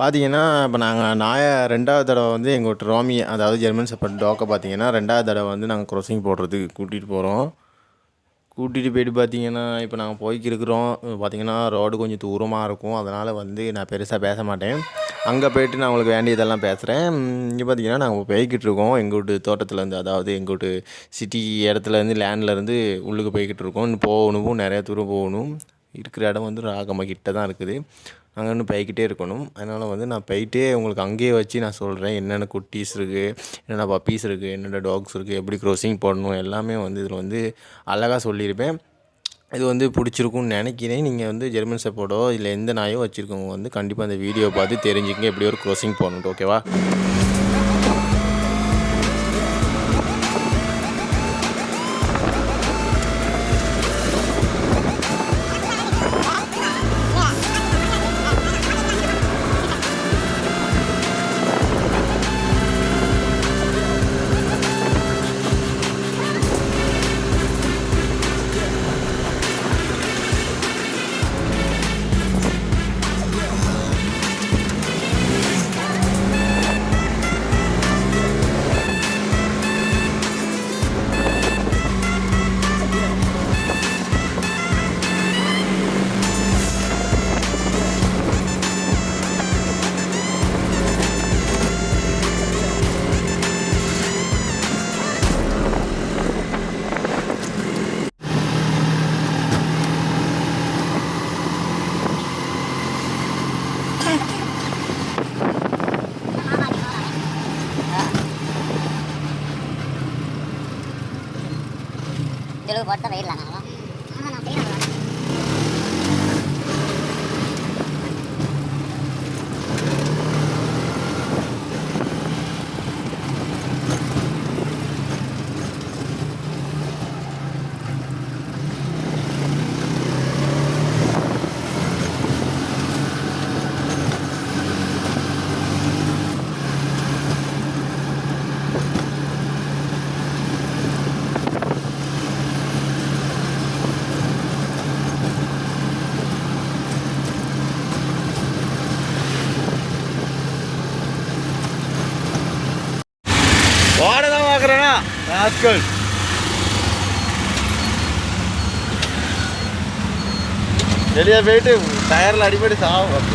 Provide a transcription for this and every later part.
பார்த்தீங்கன்னா, இப்போ நாங்கள் நாய 2வது தடவ வந்து எங்க வீட்டு ரோமிய அதாவது ஜெர்மன் ஷெப்பர்ட் டாக்க பார்த்தீங்கன்னா, 2வது தடவ வந்து நாங்கள் க்ராசிங் போடுறதுக்கு கூட்டிகிட்டு போகிறோம். கூட்டிகிட்டு போயிட்டு பார்த்தீங்கன்னா, இப்போ நாங்கள் போய்க்கிருக்கிறோம். பார்த்தீங்கன்னா, ரோடு கொஞ்சம் தூரமாக இருக்கும். அதனால் வந்து நான் பெருசாக பேச மாட்டேன். அங்கே போயிட்டு நான் உங்களுக்கு வேண்டியதெல்லாம் பேசுகிறேன். இங்கே பார்த்தீங்கன்னா, நாங்கள் போய்க்கிட்டுருக்கோம். எங்கள் வீட்டு தோட்டத்துலேருந்து, அதாவது எங்கள் வீட்டு சிட்டி இடத்துலேருந்து லேண்ட்லேருந்து உள்ளுக்கு போய்க்கிட்டுருக்கோம். இன்னும் போகணும், நிறையா தூரம் போகணும். இருக்கிற இடம் வந்து ராகமாக கிட்ட தான் இருக்குது. நாங்கள் இன்னும் போய்க்கிட்டே இருக்கணும். அதனால் வந்து நான் போயிட்டே உங்களுக்கு அங்கேயே வச்சு நான் சொல்கிறேன். என்னென்ன குட்டீஸ் இருக்குது, என்னென்ன பப்பீஸ் இருக்குது, என்னென்ன டாக்ஸ் இருக்குது, எப்படி க்ராசிங் போடணும் எல்லாமே வந்து இதில் வந்து அழகாக சொல்லியிருப்பேன். இது வந்து பிடிச்சிருக்கும்னு நினைக்கிறேன். நீங்கள் வந்து ஜெர்மன் ஷெப்பர்டோ இல்லை எந்த நாயோ வச்சுருக்கவங்க வந்து கண்டிப்பாக அந்த வீடியோ பார்த்து தெரிஞ்சுக்கங்க எப்படி ஒரு க்ராசிங் போடணுன்ட்டு. ஓகேவா? Dulu buat apa lah nggak? Mana nanti lah. ஓடதான் பார்க்குறேன்னா ஆட்கள் வெளியே போயிட்டு டயரில் அடிப்படி சாகும்.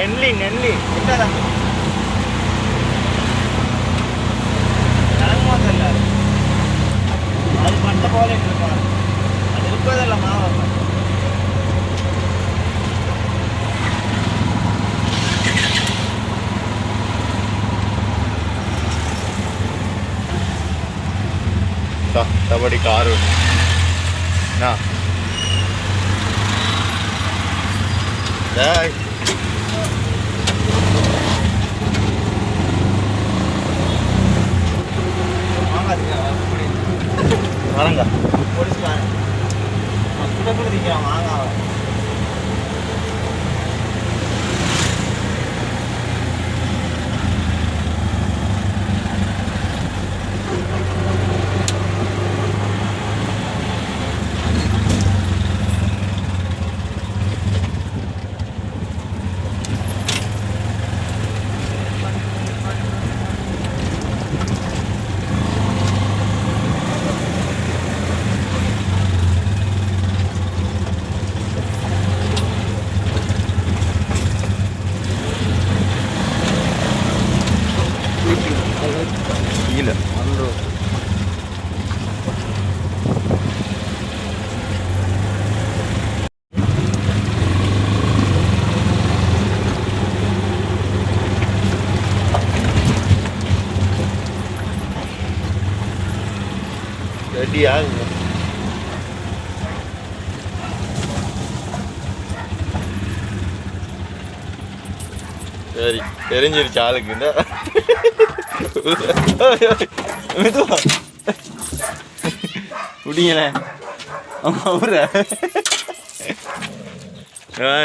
என்லிங் அது பட்ட போல இருப்பாங்க. அது இருப்பதில்ல மாவு. கபடி காரு வரங்க போலீஸ்காரன் கூட நிற்கிறான் வாங்க. ரெடியா சரி தெரிஞ்சிருச்சு ஆளுக்கு இந்த முடியல அவரை வா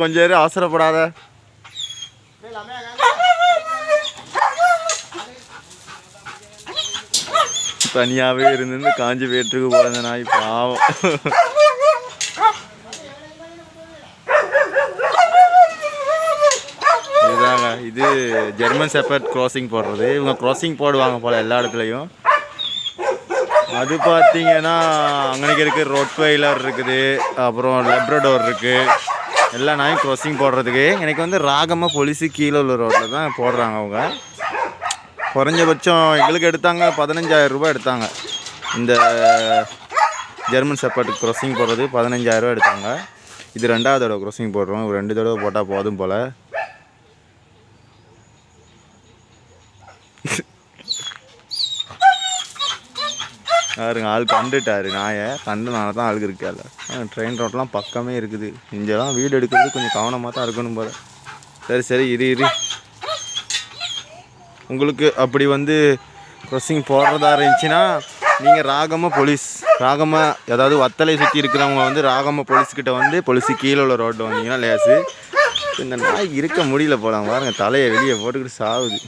கொஞ்சம் இரு அவசரப்படாத. தனியாவே இருந்து காஞ்சி பேட்டுக்கு போன நாய் பாவம். இதுதாங்க இது ஜெர்மன் ஷெப்பர்ட் க்ராசிங் போடுறது. இவங்க க்ராசிங் போடுவாங்க போல் எல்லா இடத்துலையும். அது பார்த்தீங்கன்னா அங்கனைக்கு இருக்குது, ரோட்வைலர் இருக்குது, அப்புறம் லெப்ரடோர் இருக்குது. எல்லா நாயும் க்ராசிங் போடுறதுக்கு எனக்கு வந்து ராகமாக பொலிசு கீழே உள்ள ரோட்டில் தான் போடுறாங்க. அவங்க குறைஞ்சபட்சம் எங்களுக்கு எடுத்தாங்க 15,000 ரூபா எடுத்தாங்க. இந்த ஜெர்மன் ஷெப்பர்ட் க்ராசிங் போடுறது 15,000 ரூபா எடுத்தாங்க. இது 2வது தடவை க்ராசிங் போடுறோம். 2 தடவை போட்டால் போதும் போல். யாருங்க ஆள் கண்டுட்டாரு நாயை. கண்டுனால தான் ஆளுக்கு இருக்கால. ட்ரெயின் ரோட்லாம் பக்கமே இருக்குது. இங்கெல்லாம் வீடு எடுக்கிறது கொஞ்சம் கவனமாக தான் இருக்கணும் போல. சரி இரு உங்களுக்கு அப்படி வந்து க்ராசிங் போடுறதா இருந்துச்சுன்னா நீங்கள் ராகமாக ஏதாவது வத்தலை சுற்றி இருக்கிறவங்க வந்து ராகமாக போலீஸ்கிட்ட வந்து போலீஸு கீழே உள்ள ரோட்டில் வந்தீங்கன்னா லேசு. இந்த நாய்க்கு இருக்க முடியல போலாம். பாருங்க தலையை வெளியே போட்டுக்கிட்டு சாவுது.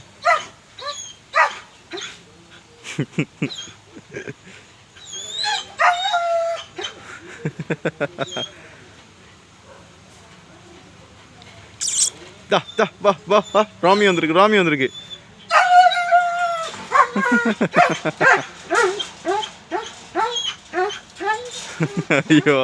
வா ராமி வந்திருக்கு. ஐயோ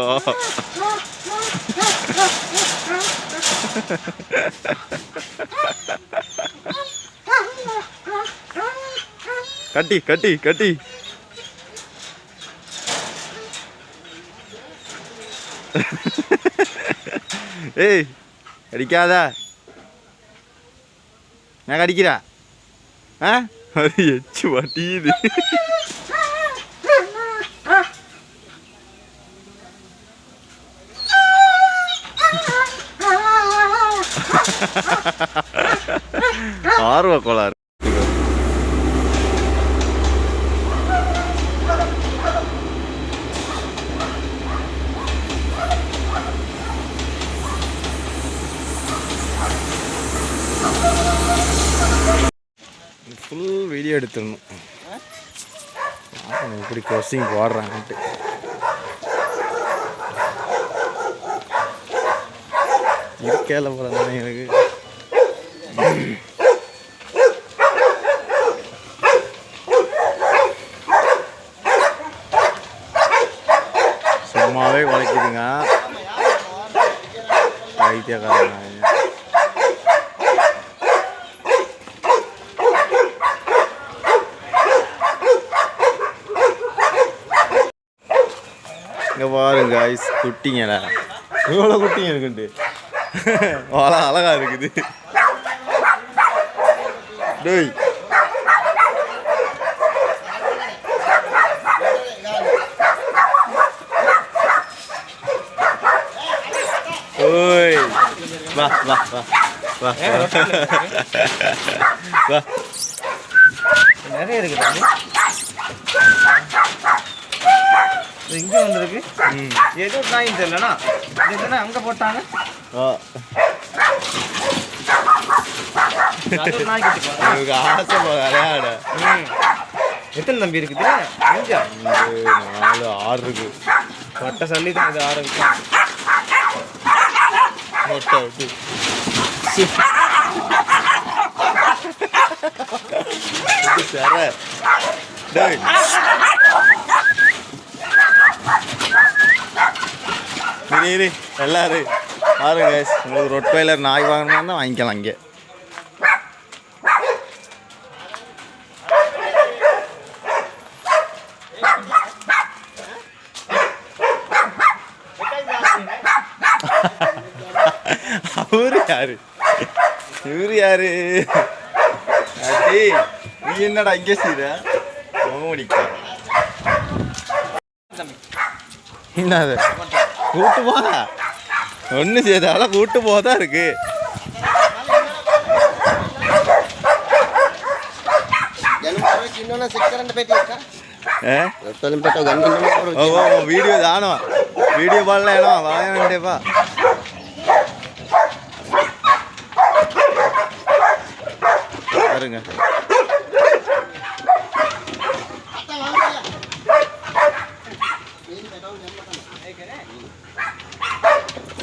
கட்டி ஏய் அடிக்காதா, நான் அடிக்கிறா. அது எச்சு வட்டியுது. ஆர்வ கோளாறு. ஃபுல் வீடியோ எடுத்துடணும். எப்படி க்ராசிங் போடுறாங்கன்ட்டு. இருக்கேல போல எனக்கு. சும்மாவே உழைக்குதுங்க வைத்தியக்காரங்க. இங்கே பாருங்க ஐஸ் குட்டிங்கடா, இவ்வளோ குட்டிங்க இருக்குன்ட்டு அழகா இருக்குது. டேய் ஓய் வா நிறைய இருக்குது. இங்கே வந்துருக்கு. ஏதோ நாயின் தெரியலண்ணா. இதுதானே அங்கே போட்டாங்க. எனக்கு ஆசை விளையாட. எத்தனை தம்பி இருக்குது? 5 4 6 இருக்கு. பட்டை சொல்லி தான் இது 6 இருக்கு. மொட்டை விட்டு சர டேய் இரு எல்லாரும் பாருங்க guys, உங்களுக்கு ரொட்வைலர் நாய் வாங்கணும்னா வாங்கிக்கலாம் இங்கே. இவரு யாரு நீ என்னடா இங்கே செய்ற என்னது கூட்டு போதா ஒன்று செய்தாலும் கூட்டு போதான் இருக்கு. வீடியோ தானோ வீடியோ பாடல ஏனோ வாங்க வேண்டியப்பா. பாருங்க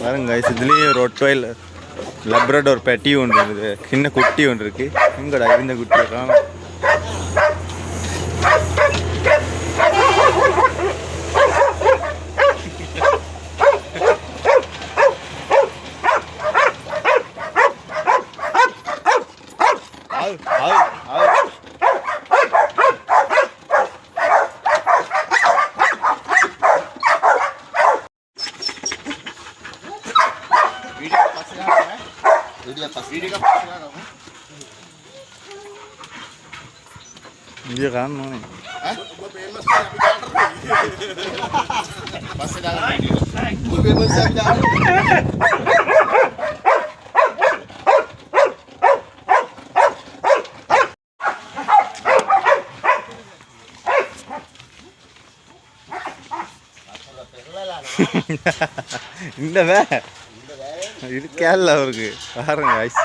பாருங்க இதுலேயும் ரொட்வைலர் லப்ரடோர் பெட்டி ஒன்று இருக்குது, சின்ன குட்டி ஒன்று இருக்குது. எங்கடா இந்த குட்டியை காணும். Iya kan, mana? இந்த வே இது கேரளா இருக்கு பாருங்க ஐஸ்.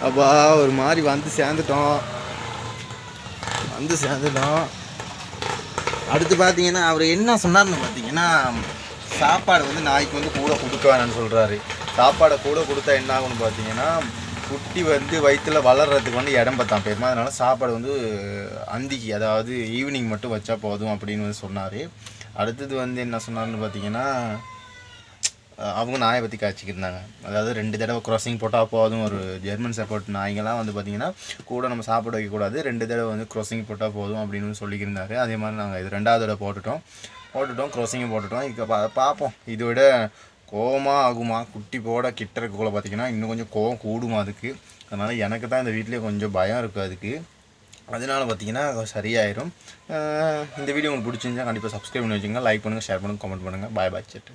அப்பா ஒரு மாதிரி வந்து சேர்ந்துட்டோம். அடுத்து பார்த்தீங்கன்னா அவர் என்ன சொன்னார்னு பார்த்தீங்கன்னா, சாப்பாடு வந்து நாய்க்கு வந்து கூட கொடுக்க வேணாம்னு சொல்கிறாரு. சாப்பாடை கூட கொடுத்தா என்ன ஆகும்னு பார்த்தீங்கன்னா, குட்டி வந்து வயிற்றில் வளர்கிறதுக்கு வந்து இடம் பத்தாம் போயிருமா. அதனால் சாப்பாடு வந்து அந்திக்கு அதாவது ஈவினிங் மட்டும் வச்சா போதும் அப்படின்னு வந்து சொன்னார். அடுத்தது வந்து என்ன சொன்னார்னு பார்த்தீங்கன்னா, அவங்க நாயை பற்றி காய்ச்சிக்கிருந்தாங்க. அதாவது 2 தடவை க்ராசிங் போட்டால் போதும். ஒரு ஜெர்மன் ஷெப்பர்ட் நாய்ங்கெல்லாம் வந்து பார்த்திங்கன்னா கூட நம்ம சாப்பாடு வைக்கக்கூடாது, 2 தடவை வந்து க்ராசிங் போட்டால் போதும் அப்படின்னு சொல்லியிருந்தாரு. அதே மாதிரி நாங்கள் இது 2வது தடவை போட்டுட்டோம் க்ராசிங்கும் போட்டுட்டோம். இப்போ பார்ப்போம் இதை விட கோவமாக ஆகுமா. குட்டி போட கிட்ட இருக்கக்குள்ள பார்த்திங்கன்னா இன்னும் கொஞ்சம் கோவம் கூடுமா அதுக்கு. அதனால் எனக்கு தான் இந்த வீட்டிலே கொஞ்சம் பயம் இருக்குது அதுக்கு. அதனால் பார்த்திங்கன்னா சரியாயிடும். இந்த வீடியோ உங்களுக்கு பிடிச்சிருந்தா கண்டிப்பாக சப்ஸ்கிரைப் பண்ணி வச்சுங்க, லைக் பண்ணுங்கள், ஷேர் பண்ணுங்கள், கமெண்ட் பண்ணுங்கள். பாய் பாய் செட்டு.